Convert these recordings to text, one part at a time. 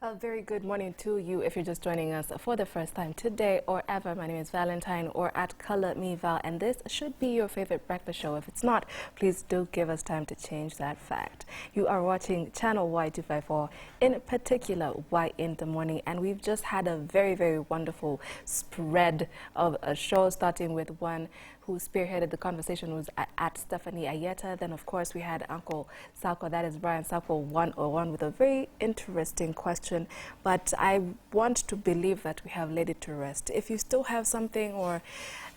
A very good morning to you if you're just joining us for the first time today or ever. My name is Valentine or at Color Me Val, and this should be your favorite breakfast show. If it's not, please do give us time to change that fact. You are watching channel Y254, in particular Y in the Morning, and we've just had a very, very wonderful spread of a show, starting with one who spearheaded the conversation was at Stephanie Ayeta. Then, of course, we had Uncle Sako, that is Brian Sako 101, with a very interesting question. But I want to believe that we have laid it to rest. If you still have something or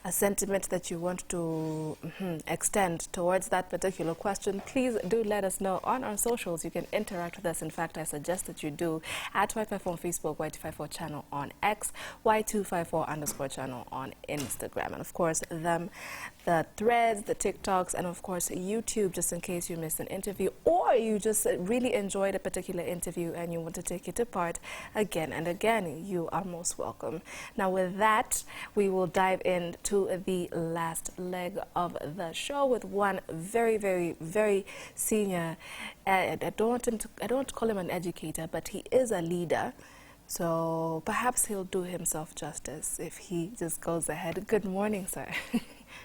a sentiment that you want to extend towards that particular question, please do let us know on our socials. You can interact with us. In fact, I suggest that you do at Y254 on Facebook, Y254 channel on X, Y254 _ channel on Instagram. And of course, the threads, the TikToks, and of course YouTube, just in case you missed an interview or you just really enjoyed a particular interview and you want to take it apart again and again, you are most welcome. Now with that, we will dive into the last leg of the show with one very, very, very senior. I don't call him an educator, but he is a leader. So perhaps he'll do himself justice if he just goes ahead. Good morning, sir.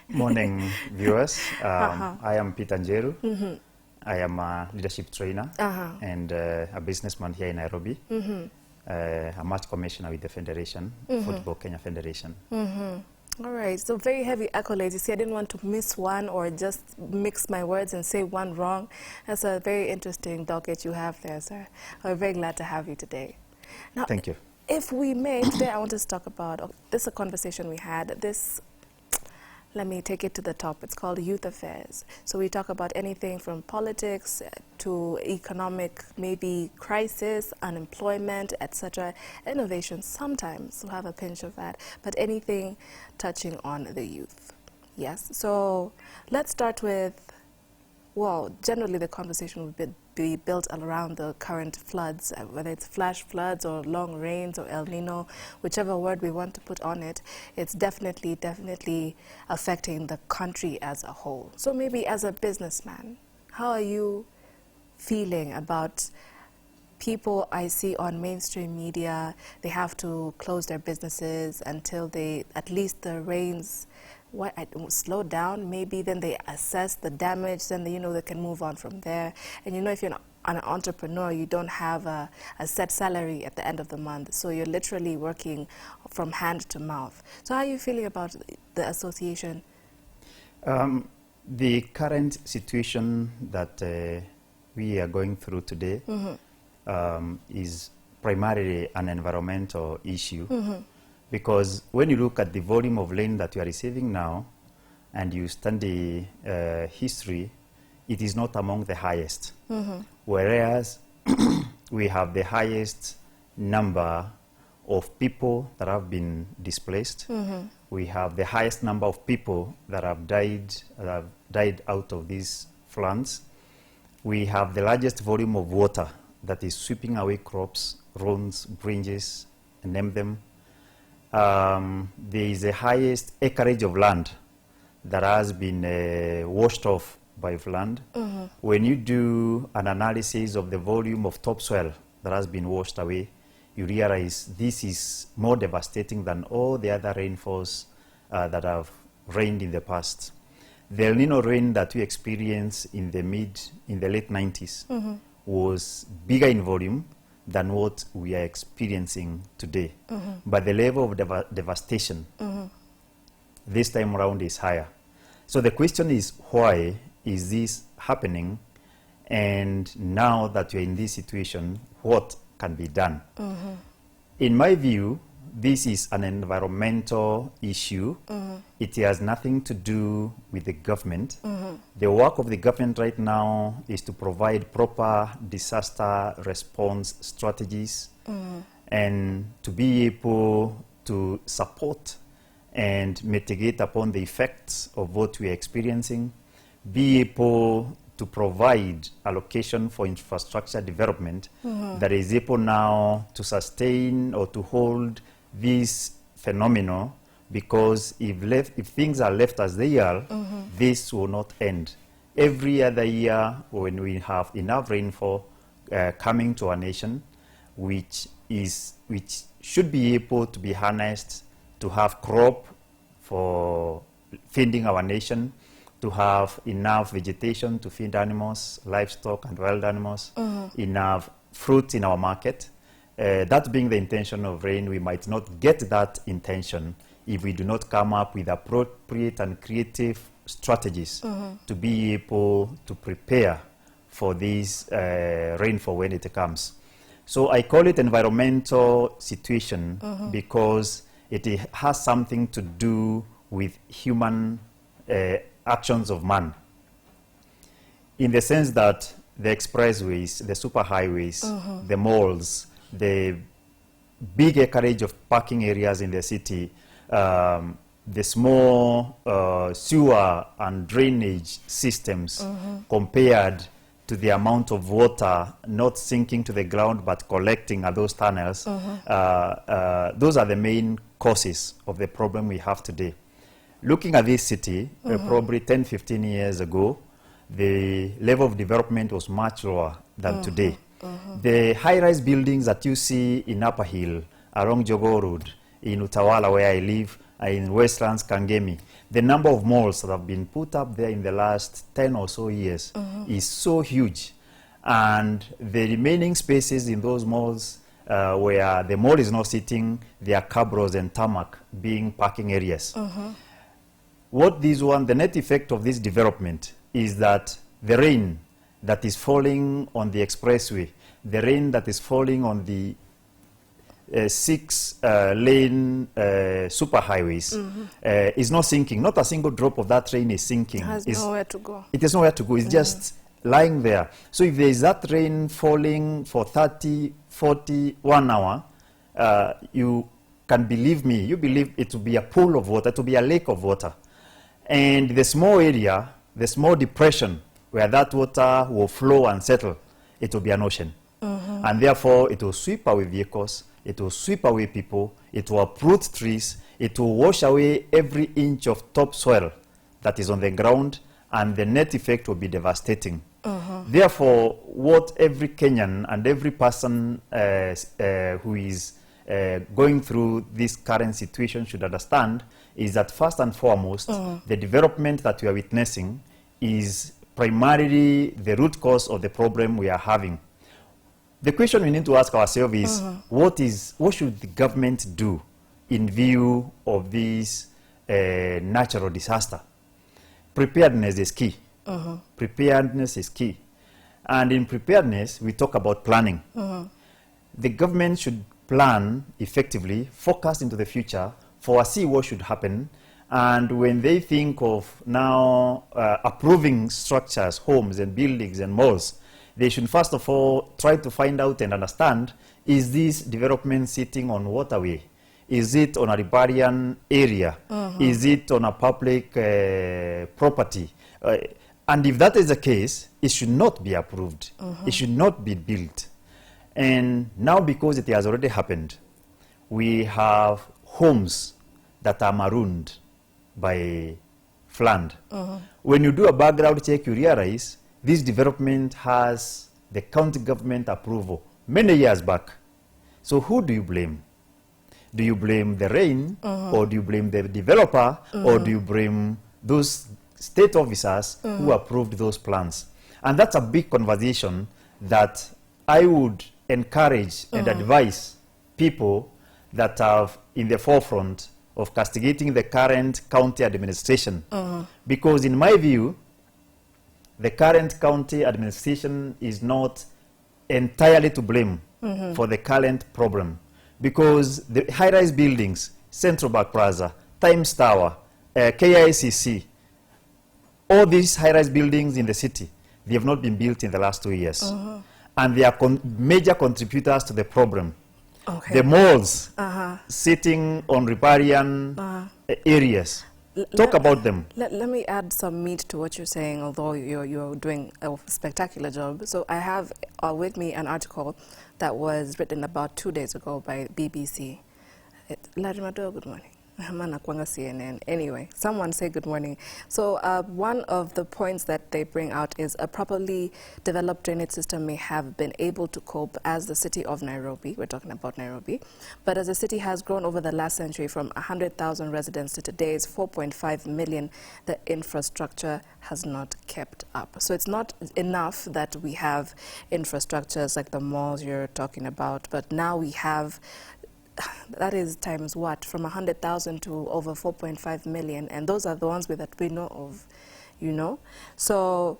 Morning, viewers. I am Peter Njeru. I am a leadership trainer and a businessman here in Nairobi. A match commissioner with the Federation, Football Kenya Federation. All right, so very heavy accolades. You see, I didn't want to miss one or just mix my words and say one wrong. That's a very interesting docket you have there, sir. I'm very glad to have you today. Now, thank you. If we may, today I want us to talk about, this is a conversation we had, let me take it to the top. It's called Youth Affairs. So we talk about anything from politics to economic, maybe crisis, unemployment, etc. Innovation, sometimes we'll have a pinch of that, but anything touching on the youth. Yes, so let's start with, well, generally the conversation would be built around the current floods, whether it's flash floods or long rains or El Nino, whichever word we want to put on it. It's definitely affecting the country as a whole. So maybe as a businessman, how are you feeling about people I see on mainstream media? They have to close their businesses until at least the rains slow down, maybe then they assess the damage, then they can move on from there. And if you're an entrepreneur, you don't have a set salary at the end of the month, so you're literally working from hand to mouth. So how are you feeling about the association? The current situation that we are going through today is primarily an environmental issue. Because when you look at the volume of rain that we are receiving now, and you study history, it is not among the highest. Whereas we have the highest number of people that have been displaced. We have the highest number of people that have died out of these floods. We have the largest volume of water that is sweeping away crops, roads, bridges, name them. There is the highest acreage of land that has been washed off by flood. When you do an analysis of the volume of topsoil that has been washed away, you realize this is more devastating than all the other rainfalls that have rained in the past. The El Nino rain that we experienced in the late 90s was bigger in volume than what we are experiencing today. But the level of devastation this time around is higher. So the question is, why is this happening? And now that you're in this situation, what can be done? In my view, this is an environmental issue. It has nothing to do with the government. The work of the government right now is to provide proper disaster response strategies and to be able to support and mitigate upon the effects of what we are experiencing, be able to provide allocation for infrastructure development that is able now to sustain or to hold this phenomenon, because if things are left as they are, this will not end. Every other year when we have enough rainfall coming to our nation, which should be able to be harnessed to have crop for feeding our nation, to have enough vegetation to feed animals, livestock and wild animals, enough fruit in our market. That being the intention of rain, we might not get that intention if we do not come up with appropriate and creative strategies to be able to prepare for this rainfall when it comes. So I call it environmental situation because it has something to do with human actions of man, in the sense that the expressways, the superhighways, the malls, the big acreage of parking areas in the city, the small sewer and drainage systems compared to the amount of water not sinking to the ground but collecting at those tunnels, those are the main causes of the problem we have today. Looking at this city, probably 10, 15 years ago, the level of development was much lower than today. The high-rise buildings that you see in Upper Hill, along Jogoo Road, in Utawala where I live, in Westlands, Kangemi, the number of malls that have been put up there in the last 10 or so years is so huge. And the remaining spaces in those malls where the mall is not sitting, there are cabros and tarmac being parking areas. The net effect of this development is that the rain that is falling on the expressway, the rain that is falling on the 6-lane superhighways is not sinking. Not a single drop of that rain is sinking. It has nowhere to go. It has nowhere to go. It's just lying there. So if there is that rain falling for 30, 40, 1 hour, you can believe me, you believe it will be a pool of water, it will be a lake of water. And the small area, the small depression where that water will flow and settle, it will be an ocean. And therefore, it will sweep away vehicles, it will sweep away people, it will uproot trees, it will wash away every inch of topsoil that is on the ground, and the net effect will be devastating. Therefore, what every Kenyan and every person who is going through this current situation should understand is that first and foremost, the development that we are witnessing is primarily the root cause of the problem we are having. The question we need to ask ourselves is, what should the government do in view of this natural disaster? Preparedness is key. Preparedness is key. And in preparedness, we talk about planning. The government should plan effectively, focus into the future, foresee what should happen, and when they think of now approving structures, homes and buildings and malls, they should first of all try to find out and understand, is this development sitting on waterway? Is it on a riparian area? Is it on a public property? And if that is the case, it should not be approved. It should not be built. And now, because it has already happened, we have homes that are marooned by flood. When you do a background check, you realize this development has the county government approval many years back. So who do you blame? Do you blame the rain, or do you blame the developer, or do you blame those state officers who approved those plans? And that's a big conversation that I would encourage and advise people that are in the forefront of castigating the current county administration. Because in my view, the current county administration is not entirely to blame for the current problem. Because the high-rise buildings, Central Bank Plaza, Times Tower, KICC, all these high-rise buildings in the city, they have not been built in the last 2 years. And they are major contributors to the problem. The malls sitting on riparian areas. Talk about them. Let me add some meat to what you're saying, although you're doing a spectacular job. So I have with me an article that was written about 2 days ago by BBC. Larimado, good morning. Manakwanga CNN. Anyway, someone say good morning. So one of the points that they bring out is a properly developed drainage system may have been able to cope as the city of Nairobi, we're talking about Nairobi, but as the city has grown over the last century from 100,000 residents to today's 4.5 million, the infrastructure has not kept up. So it's not enough that we have infrastructures like the malls you're talking about, but now we have that is times what? From 100,000 to over 4.5 million. And those are the ones that we know of, you know. So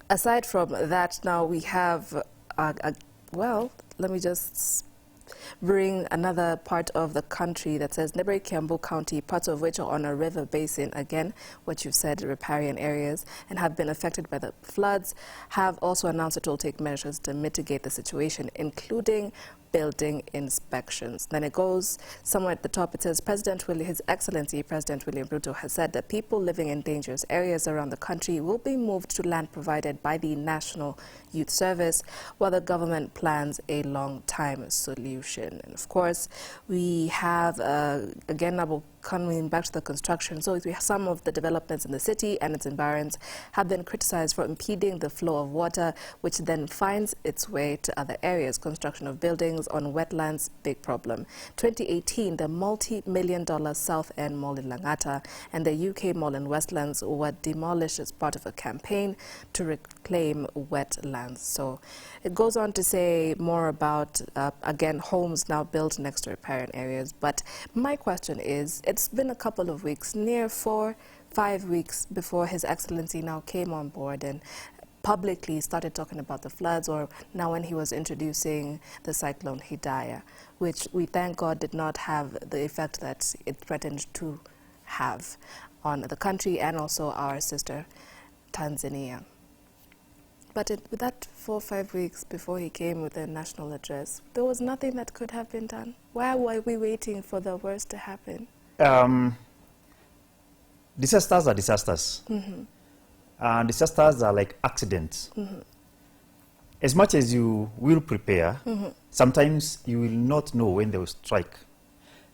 aside from that, now we have, well, let me just bring another part of the country that says neighboring Kiambu County, parts of which are on a river basin, again, what you've said, riparian areas, and have been affected by the floods, have also announced it will take measures to mitigate the situation, including building inspections. Then it goes somewhere at the top, it says His Excellency President William Ruto has said that people living in dangerous areas around the country will be moved to land provided by the National Youth Service, while the government plans a long-time solution. And of course, we have, again, coming back to the construction, so we have some of the developments in the city and its environs have been criticized for impeding the flow of water, which then finds its way to other areas. Construction of buildings on wetlands, big problem. 2018, the multi-million-dollar South End Mall in Langata and the UK Mall in Westlands were demolished as part of a campaign to reclaim wetlands. So it goes on to say more about, again, homes now built next to riparian areas. But my question is, it's been a couple of weeks, near 4-5 weeks before His Excellency now came on board and publicly started talking about the floods, or now when he was introducing the cyclone Hidaya, which we thank God did not have the effect that it threatened to have on the country and also our sister Tanzania. But with that 4-5 weeks before he came with a national address, there was nothing that could have been done. Why were we waiting for the worst to happen? Disasters are disasters. Mm-hmm. Disasters are like accidents. Mm-hmm. As much as you will prepare, mm-hmm. sometimes you will not know when they will strike.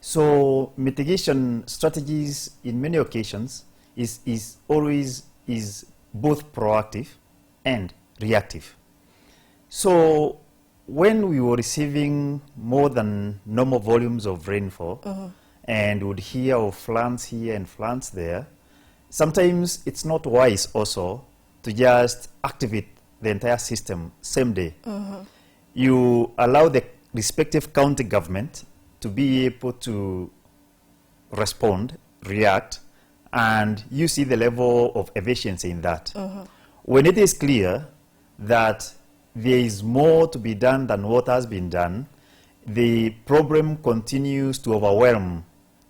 So mitigation strategies in many occasions is always both proactive and reactive. So when we were receiving more than normal volumes of rainfall, mm-hmm. and would hear of floods here and floods there, sometimes it's not wise also to just activate the entire system same day. Mm-hmm. You allow the respective county government to be able to respond, react, and you see the level of efficiency in that. Mm-hmm. When it is clear that there is more to be done than what has been done, the problem continues to overwhelm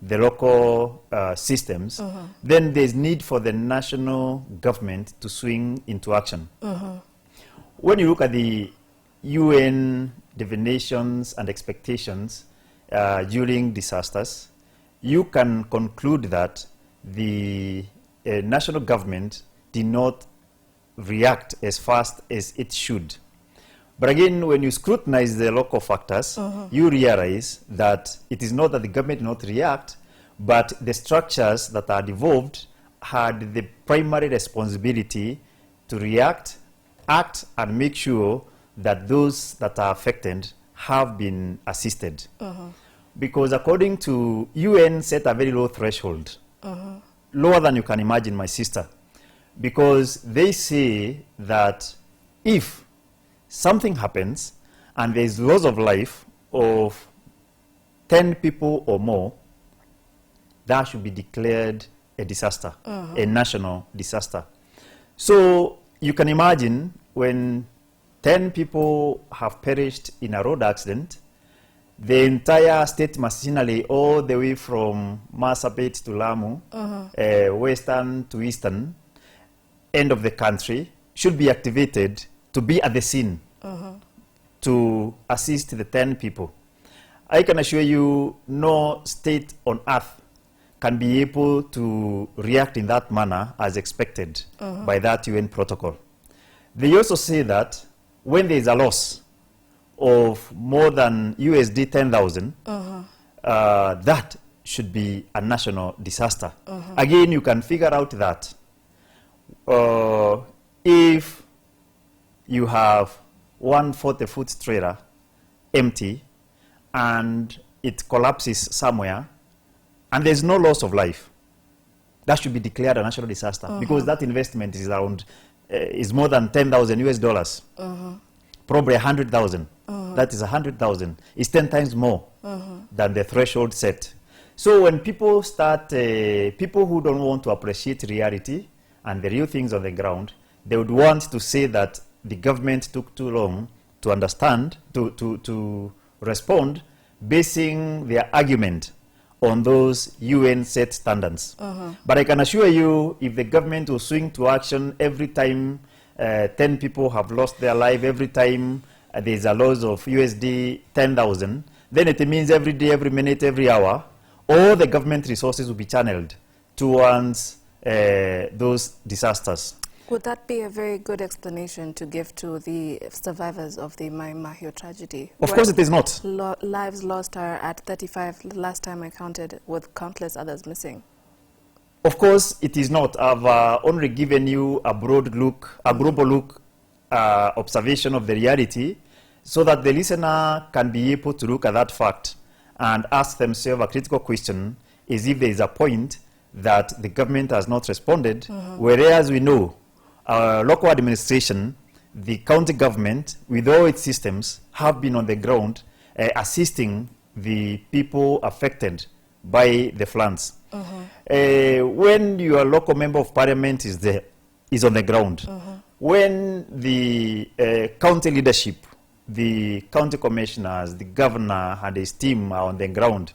the local systems, mm-hmm. then there's need for the national government to swing into action. Mm-hmm. When you look at the UN definitions and expectations during disasters, you can conclude that the national government did not react as fast as it should. But again, when you scrutinize the local factors, mm-hmm. you realize that it is not that the government did not react, but the structures that are devolved had the primary responsibility to react, act, and make sure that those that are affected have been assisted. Mm-hmm. Because according to UN set a very low threshold, mm-hmm. lower than you can imagine, my sister, because they say that if something happens and there is loss of life of 10 people or more, that should be declared a disaster, mm-hmm. a national disaster. So you can imagine when 10 people have perished in a road accident, the entire state machinery, all the way from Marsabit to Lamu, mm-hmm. Western to Eastern end of the country, should be activated to be at the scene, mm-hmm. to assist the 10 people. I can assure you no state on earth can be able to react in that manner as expected, mm-hmm. by that UN protocol. They also say that when there is a loss of more than USD 10,000, mm-hmm. That should be a national disaster. Again, you can figure out that if you have one 40-foot trailer empty and it collapses somewhere and there's no loss of life, that should be declared a national disaster because that investment is around is more than $10,000 US, probably 100,000. That is 100,000. It's 10 times more than the threshold set. So when people start, people who don't want to appreciate reality and the real things on the ground, they would want to say that the government took too long to understand, to respond, basing their argument on those UN set standards. But I can assure you, if the government will swing to action every time 10 people have lost their life, every time there's a loss of USD 10,000, then it means every day, every minute, every hour, all the government resources will be channeled towards those disasters. Would that be a very good explanation to give to the survivors of the Mai Mahiu tragedy? Of course it is not. Lives lost are at 35, last time I counted, with countless others missing. Of course it is not. I've only given you a broad look, a global look, observation of the reality, so that the listener can be able to look at that fact and ask themselves a critical question, is if there is a point that the government has not responded, whereas we know local administration, the county government, with all its systems, have been on the ground assisting the people affected by the floods. When your local member of parliament is there, is on the ground, when the county leadership, the county commissioners, the governor and his team are on the ground,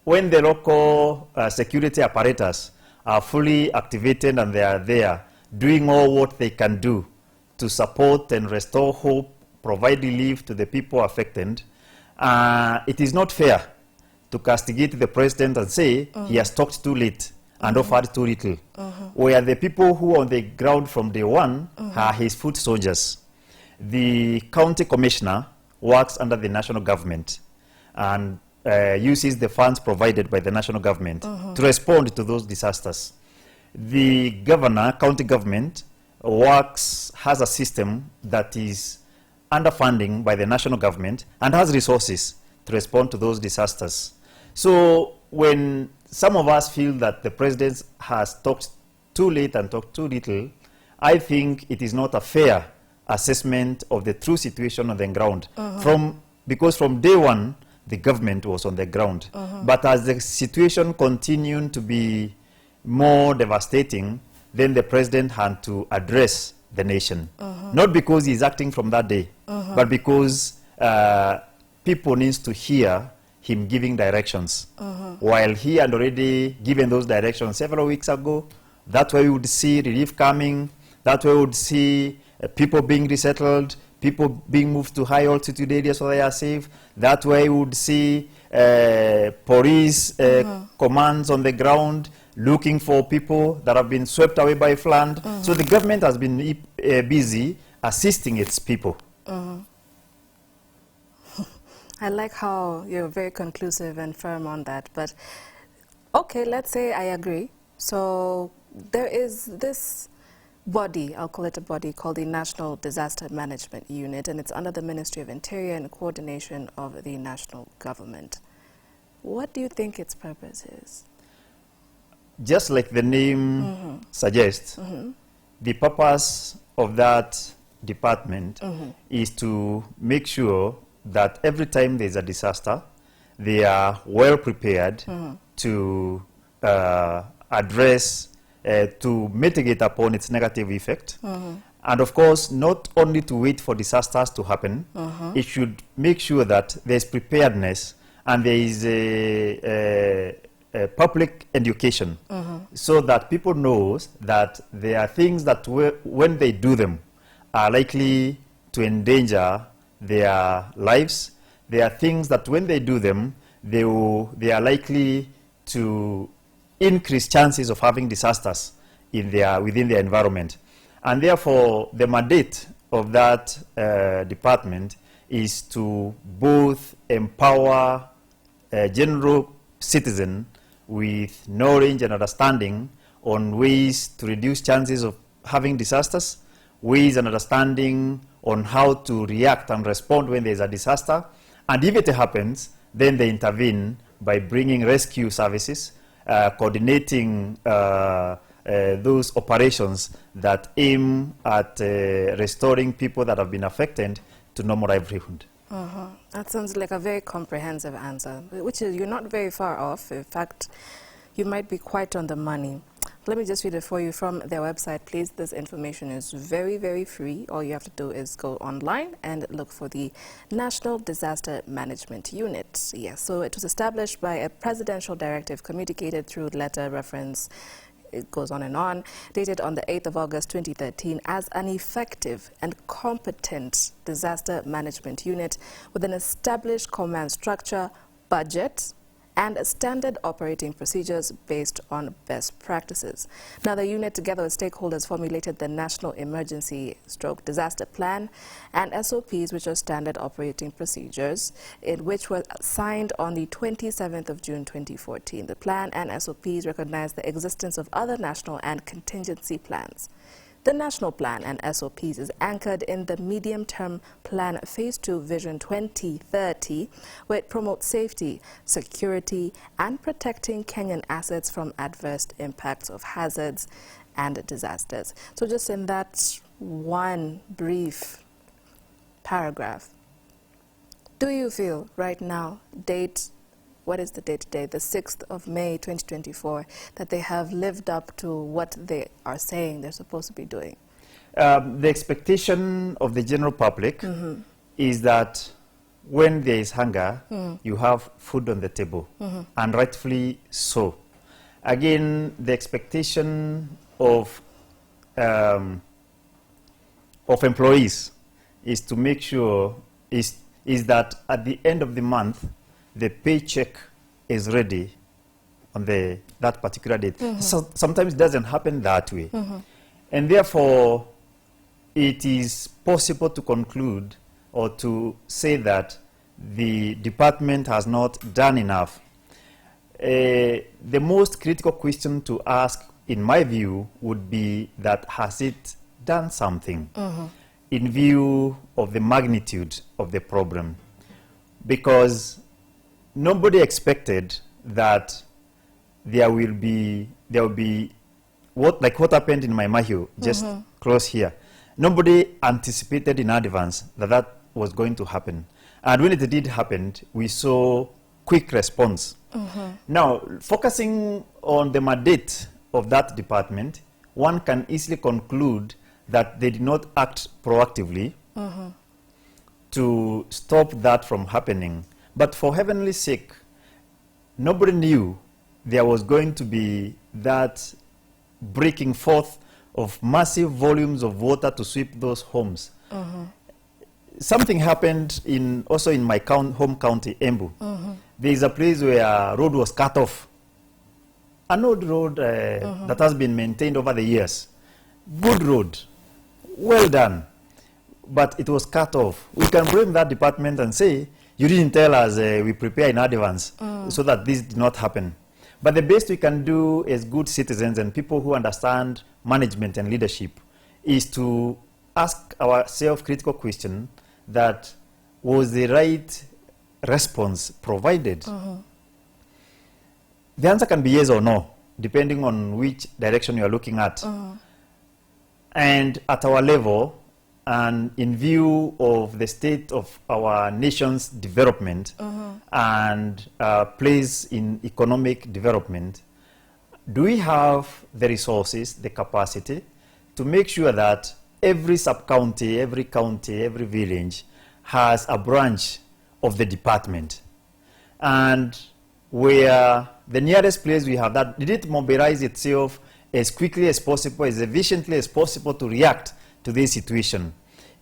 when the local security apparatus are fully activated and they are there doing all what they can do to support and restore hope, provide relief to the people affected, it is not fair to castigate the president and say he has talked too late and offered too little, where the people who are on the ground from day one are his foot soldiers. The county commissioner works under the national government and uses the funds provided by the national government to respond to those disasters. The governor, county government, has a system that is underfunding by the national government and has resources to respond to those disasters. So when some of us feel that the president has talked too late and talked too little, I think it is not a fair assessment of the true situation on the ground. Because from day one, the government was on the ground. But as the situation continued to be more devastating, then the president had to address the nation. Not because he's acting from that day, but because people need to hear him giving directions. While he had already given those directions several weeks ago, that way we would see relief coming, that way we would see people being resettled, people being moved to high altitude areas so they are safe. That way we would see police commands on the ground looking for people that have been swept away by flood. So the government has been busy assisting its people. I like how you're very conclusive and firm on that. But okay, let's say I agree. So there is this body, I'll call it a body, called the National Disaster Management Unit, and it's under the Ministry of Interior and coordination of the national government. What do you think its purpose is? Just like the name suggests, the purpose of that department is to make sure that every time there's a disaster, they are well prepared to address, to mitigate upon its negative effect. And of course, not only to wait for disasters to happen, it should make sure that there's preparedness and there is a public education so that people know that there are things that when they do them are likely to endanger their lives. There are things that when they do them, they are likely to increase chances of having disasters within their environment. And therefore, the mandate of that department is to both empower general citizen with knowledge and understanding on ways to reduce chances of having disasters, ways and understanding on how to react and respond when there's a disaster. And if it happens, then they intervene by bringing rescue services, coordinating those operations that aim at restoring people that have been affected to normal livelihood. That sounds like a very comprehensive answer, which is, you're not very far off. In fact, you might be quite on the money. Let me just read it for you from their website, please. This information is very, very free. All you have to do is go online and look for the National Disaster Management Unit. Yes, so it was established by a presidential directive communicated through letter reference. It goes on, dated on the 8th of August 2013 as an effective and competent disaster management unit with an established command structure, budget, and standard operating procedures based on best practices. Now, the unit, together with stakeholders, formulated the National Emergency / Disaster Plan and SOPs, which are standard operating procedures, which were signed on the 27th of June 2014. The plan and SOPs recognize the existence of other national and contingency plans. The National Plan and SOPs is anchored in the Medium-Term Plan Phase 2 Vision 2030, where it promotes safety, security, and protecting Kenyan assets from adverse impacts of hazards and disasters. So just in that one brief paragraph, do you feel right now, what is the date today, the 6th of May 2024, that they have lived up to what they are saying they're supposed to be doing? The expectation of the general public is that when there is hunger, you have food on the table, and rightfully so. Again, the expectation of employees is to make sure is that at the end of the month, the paycheck is ready on that particular date. So sometimes it doesn't happen that way. And therefore, it is possible to conclude or to say that the department has not done enough. The most critical question to ask, in my view, would be that has it done something in view of the magnitude of the problem? Because nobody expected that there will be what happened in Maimahio, just close here. Nobody anticipated in advance that was going to happen. And when it did happen, we saw quick response. Now, focusing on the mandate of that department, one can easily conclude that they did not act proactively to stop that from happening. But for heaven's sake, nobody knew there was going to be that breaking forth of massive volumes of water to sweep those homes. Something happened also in my home county, Embu. There is a place where a road was cut off. An old road that has been maintained over the years. Good road, well done, but it was cut off. We can blame that department and say, you didn't tell us we prepare in advance so that this did not happen. But the best we can do as good citizens and people who understand management and leadership is to ask ourselves critical question that was the right response provided? The answer can be yes or no, depending on which direction you are looking at. And at our level, and in view of the state of our nation's development and place in economic development, do we have the resources, the capacity to make sure that every sub-county, every county, every village has a branch of the department? And where the nearest place we have that, did it mobilize itself as quickly as possible, as efficiently as possible to react to this situation?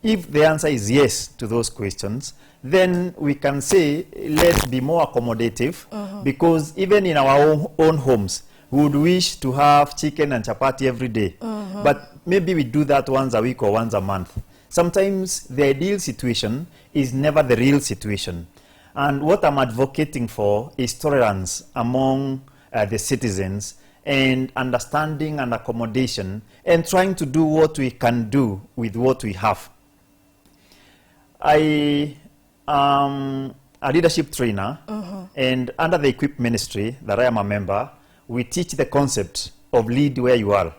If the answer is yes to those questions, then we can say let's be more accommodative, because even in our own homes, we would wish to have chicken and chapati every day. But maybe we do that once a week or once a month. Sometimes the ideal situation is never the real situation. And what I'm advocating for is tolerance among the citizens, and understanding and accommodation, and trying to do what we can do with what we have. I am a leadership trainer, and under the Equip Ministry that I am a member, we teach the concept of lead where you are.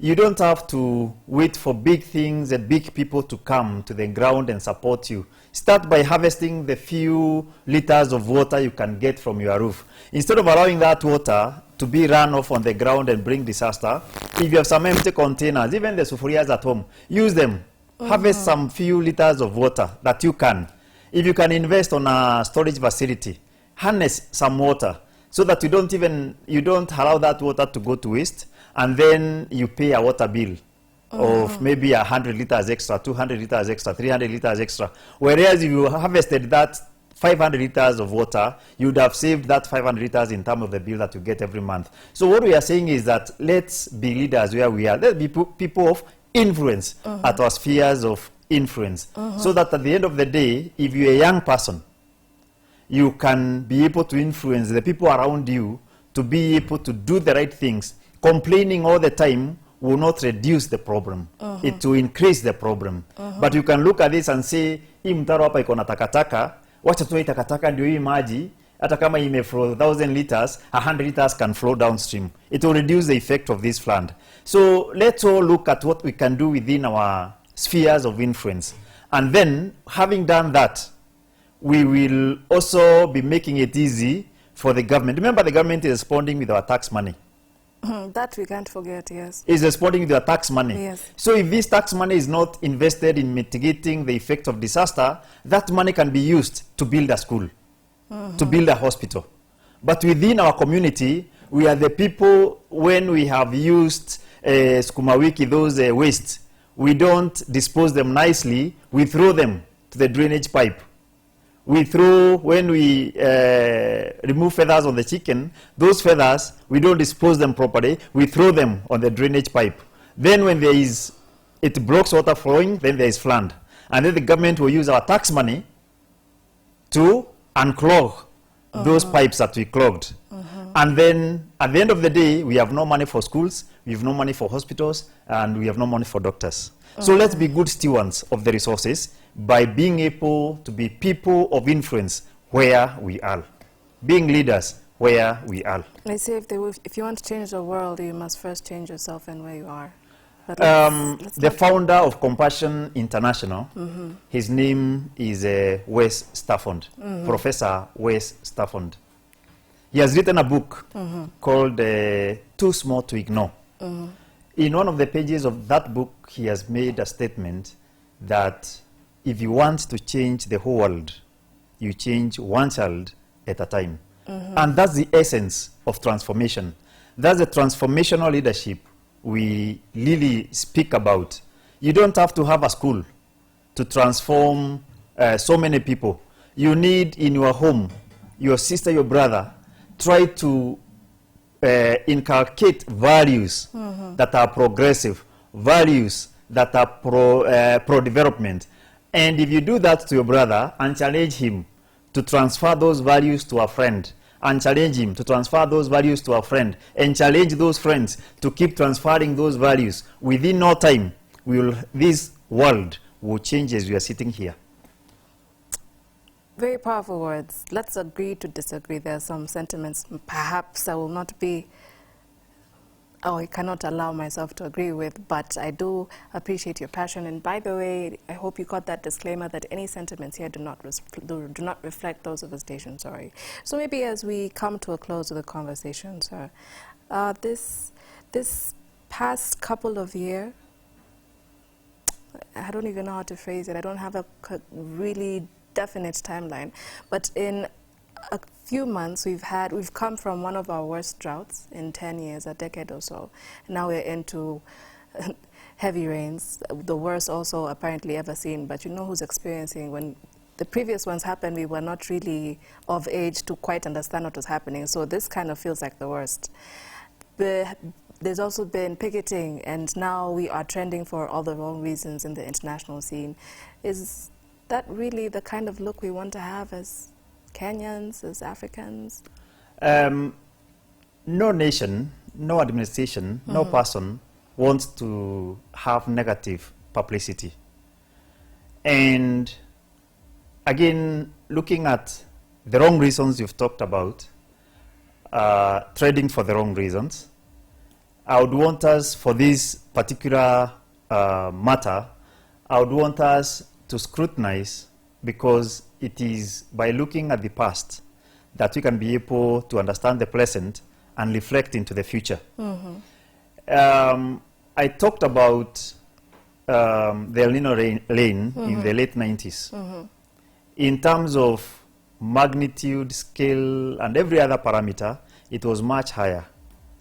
You don't have to wait for big things and big people to come to the ground and support you. Start by harvesting the few liters of water you can get from your roof. Instead of allowing that water to be run off on the ground and bring disaster, if you have some empty containers, even the sufurias at home, use them. Harvest some few liters of water that you can. If you can invest on a storage facility, harness some water so that you don't allow that water to go to waste, and then you pay a water bill of maybe 100 liters extra, 200 liters extra, 300 liters extra. Whereas if you harvested that 500 liters of water, you would have saved that 500 liters in terms of the bill that you get every month. So what we are saying is that let's be leaders where we are. Let's be people of influence at our spheres of influence. So that at the end of the day, if you're a young person, you can be able to influence the people around you to be able to do the right things. Complaining all the time will not reduce the problem. It will increase the problem. But you can look at this and say, hii mtaro hapa iko na takataka, wacha tu hii takataka ndio hii maji, hata kama ime flow 1,000 liters, 100 liters can flow downstream. It will reduce the effect of this flood. So let's all look at what we can do within our spheres of influence. And then, having done that, we will also be making it easy for the government. Remember, the government is responding with our tax money. That we can't forget, yes. Is responding with their tax money. Yes. So if this tax money is not invested in mitigating the effect of disaster, that money can be used to build a school, to build a hospital. But within our community, we are the people, when we have used sukuma wiki, those waste, we don't dispose them nicely, we throw them to the drainage pipe. We throw, when we remove feathers on the chicken, those feathers, we don't dispose them properly, we throw them on the drainage pipe. Then when it blocks water flowing, then there is flood. And then the government will use our tax money to unclog those pipes that we clogged. And then at the end of the day, we have no money for schools, we have no money for hospitals, and we have no money for doctors. So let's be good stewards of the resources by being able to be people of influence where we are, being leaders where we are. They say if you want to change the world, you must first change yourself and where you are. But the founder of Compassion International, his name is Wes Stafford, Professor Wes Stafford. He has written a book called Too Small to Ignore. In one of the pages of that book, he has made a statement that if you want to change the whole world, you change one child at a time. And that's the essence of transformation. That's the transformational leadership we really speak about. You don't have to have a school to transform so many people. You need in your home, your sister, your brother, try to inculcate values that are progressive, values that are pro-development. And if you do that to your brother and challenge him to transfer those values to a friend, and challenge him to transfer those values to a friend, and challenge those friends to keep transferring those values, within no time, this world will change as we are sitting here. Very powerful words. Let's agree to disagree. There are some sentiments perhaps I will not be, or I cannot allow myself to agree with, but I do appreciate your passion. And by the way, I hope you got that disclaimer that any sentiments here do not reflect those of the station, sorry. So maybe as we come to a close of the conversation, sir, this past couple of years, I don't even know how to phrase it. I don't have a really definite timeline, but in a few months we've come from one of our worst droughts in 10 years, a decade or so. Now we're into heavy rains, the worst also apparently ever seen. But you know who's experiencing? When the previous ones happened, we were not really of age to quite understand what was happening, so this kind of feels like the worst. There's also been picketing, and now we are trending for all the wrong reasons in the international scene. Is that really the kind of look we want to have as Kenyans, as Africans? No nation, no administration, no person wants to have negative publicity. And again, looking at the wrong reasons you've talked about, trading for the wrong reasons, I would want us, for this particular matter, I would want us to scrutinize, because it is by looking at the past that we can be able to understand the present and reflect into the future. I talked about the El Nino rain in the late 90s. In terms of magnitude, scale, and every other parameter, it was much higher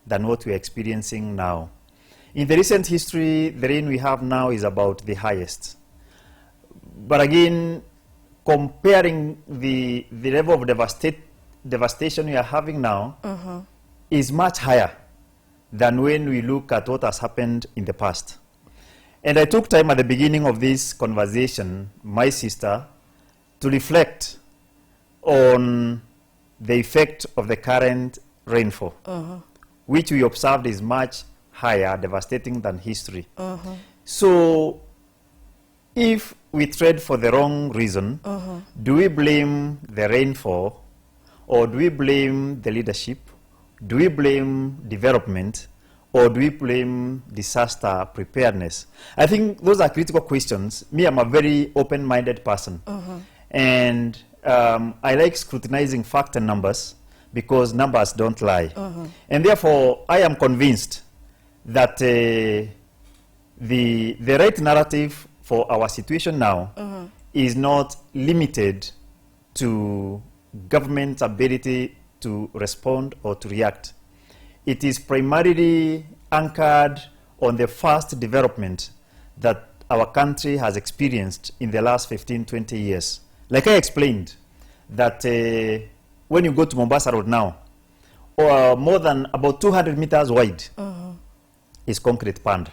than what we're experiencing now. In the recent history, the rain we have now is about the highest. But again, comparing the level of devastation we are having now is much higher than when we look at what has happened in the past. And I took time at the beginning of this conversation, my sister, to reflect on the effect of the current rainfall, which we observed is much higher, devastating than history. So if we trade for the wrong reason, do we blame the rainfall, or do we blame the leadership? Do we blame development, or do we blame disaster preparedness? I think those are critical questions. Me, I'm a very open-minded person. And I like scrutinizing facts and numbers, because numbers don't lie. And therefore, I am convinced that the right narrative for our situation now is not limited to government's ability to respond or to react. It is primarily anchored on the fast development that our country has experienced in the last 15, 20 years. Like I explained, that when you go to Mombasa Road now, or more than about 200 meters wide is concrete pond.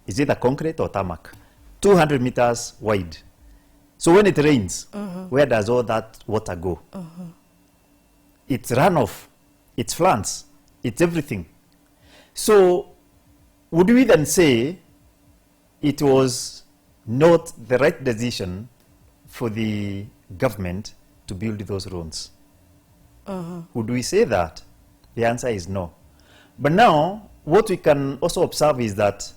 Is it a concrete or tarmac? 200 meters wide. So when it rains, where does all that water go? It's runoff, it's floods, it's everything. So would we then say it was not the right decision for the government to build those roads? Would we say that? The answer is no. But now, what we can also observe is that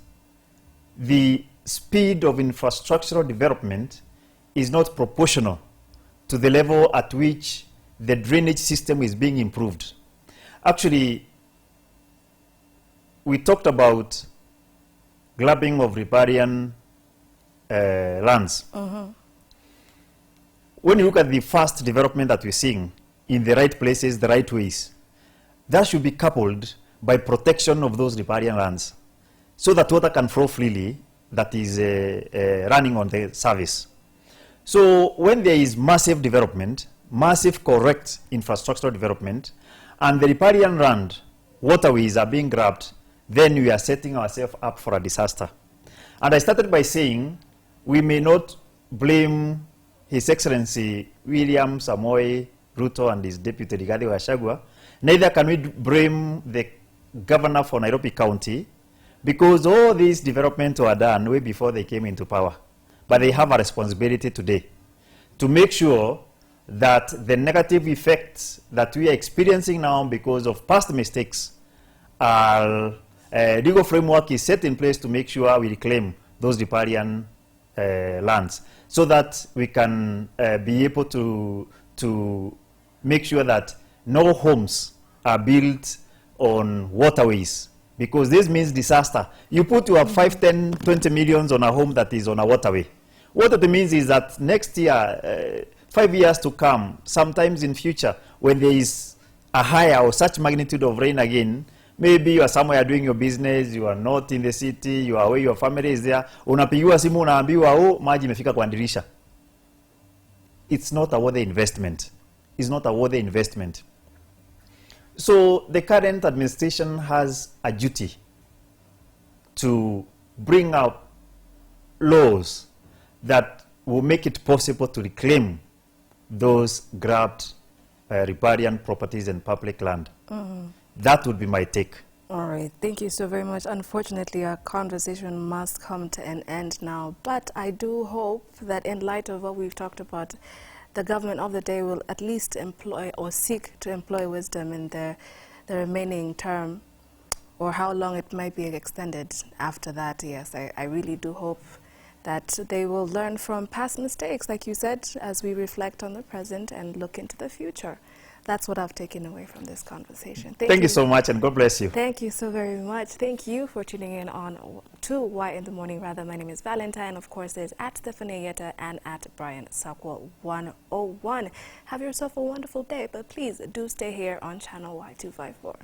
the speed of infrastructural development is not proportional to the level at which the drainage system is being improved. Actually, we talked about grabbing of riparian lands. When you look at the fast development that we're seeing in the right places, the right ways, that should be coupled by protection of those riparian lands, so that water can flow freely, that is running on the surface. So when there is massive development, massive correct infrastructural development, and the riparian land waterways are being grabbed, then we are setting ourselves up for a disaster. And I started by saying we may not blame His Excellency William Samoei Ruto and his deputy Rigathi Gachagua, neither can we blame the governor for Nairobi County, because all these developments were done way before they came into power. But they have a responsibility today to make sure that the negative effects that we are experiencing now because of past mistakes are, legal framework is set in place to make sure we reclaim those riparian lands, so that we can be able to make sure that no homes are built on waterways, because this means disaster. You put your 5, 10, 20 millions on a home that is on a waterway. What it means is that next year, 5 years to come, sometimes in future, when there is a higher or such magnitude of rain again, maybe you are somewhere doing your business, you are not in the city, you are where your family is there, unapigiwa simu unaambiwa oh, maji imefika kwa dirisha. It's not a worthy investment. It's not a worthy investment. So the current administration has a duty to bring up laws that will make it possible to reclaim those grabbed riparian properties and public land. That would be my take. All right, thank you so very much. Unfortunately, our conversation must come to an end now, but I do hope that in light of what we've talked about, the government of the day will at least employ or seek to employ wisdom in the remaining term, or how long it might be extended after that. Yes, I really do hope that they will learn from past mistakes, like you said, as we reflect on the present and look into the future. That's what I've taken away from this conversation. Thank you so much, and God bless you. Thank you so very much. Thank you for tuning in on to Y in the Morning. Rather, my name is Valentine. Of course, there's at Stephanie Yetta and at Brian Sakwa 101. Have yourself a wonderful day, but please do stay here on channel Y254.